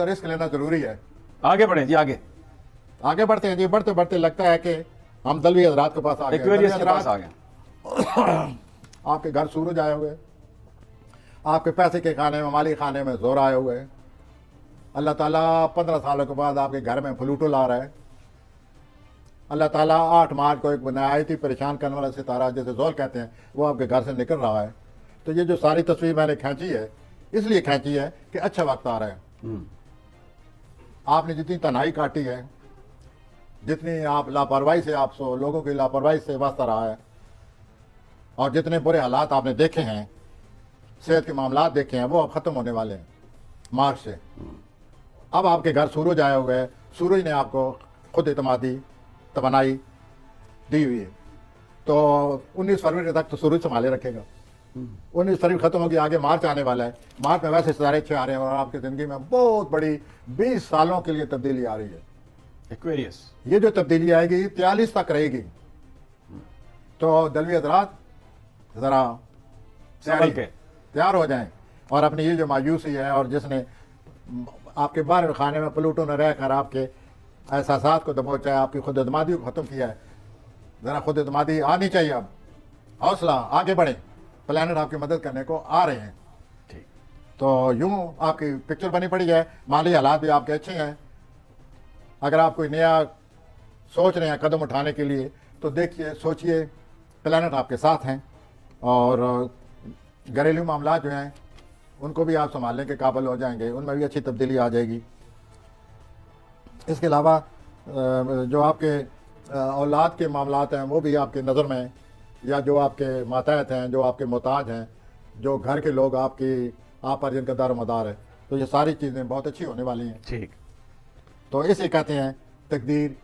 Risk लेना जरूरी है। आगे बढ़े जी, आगे आगे बढ़ते हैं जी, बढ़ते बढ़ते लगता है कि हम दलवी हजरात के पास आ गए। एक्वेरियस दलवी के पास हजरात, आ गए। आपके घर सूरज आए हुए, आपके पैसे के खाने में, माली खाने में जोर आए हुए। अल्लाह ताला 15 सालों के बाद आपके घर में प्लूटो ला रहा है। अल्लाह ताला 8 मार्च को एक नहायत ही परेशान करने वाला सितारा जैसे जोल कहते हैं वो आपके घर से निकल रहा है। तो ये जो सारी तस्वीर मैंने खींची है इसलिए खींची है कि अच्छा वक्त आ रहा है। आपने जितनी तन्हाई काटी है, जितनी आप लापरवाही से, आप लोगों की लापरवाही से वास्ता रहा है, और जितने बुरे हालात आपने देखे हैं, सेहत के मामलात देखे हैं, वो अब ख़त्म होने वाले हैं मार्च से। अब आपके घर सूरज आए हुए हैं, सूरज ने आपको खुद एतमादी तमन्नाई दी हुई है। तो 19 फरवरी तक तो सूरज संभाले रखेगा। 19 फरवरी खत्म होगी, आगे मार्च आने वाला है। मार्च में वैसे सितारे अच्छे आ रहे हैं और आपकी ज़िंदगी में बहुत बड़ी 20 सालों के लिए तब्दीली आ रही है। एक्वेरियस, ये जो तब्दीली आएगी 43 तक रहेगी। तो दलवी हज़रात ज़रा संभल के तैयार हो जाएं और अपनी ये जो मायूसी है, और जिसने आपके बाहर खाने में प्लूटो न रह कर आपके एहसासात को दबोचा है, आपकी खुद एतमादी को ख़त्म किया है, ज़रा खुद एतमादी आनी चाहिए। अब हौसला, आगे बढ़ें, प्लानट आपकी मदद करने को आ रहे हैं। ठीक। तो यूँ आपकी पिक्चर बनी पड़ी है, माली हालात भी आपके अच्छे हैं। अगर आप कोई नया सोच रहे हैं कदम उठाने के लिए तो देखिए, सोचिए, प्लानट आपके साथ हैं। और घरेलू मामला जो हैं उनको भी आप संभालने के काबिल हो जाएंगे, उनमें भी अच्छी तब्दीली आ जाएगी। इसके अलावा जो आपके औलाद के मामलात हैं वो भी आपकी नज़र में हैं, या जो आपके मातहत हैं, जो आपके मोहताज हैं, जो घर के लोग आप पर जिनका दार मदार है, तो ये सारी चीज़ें बहुत अच्छी होने वाली हैं। ठीक। तो इसे कहते हैं तकदीर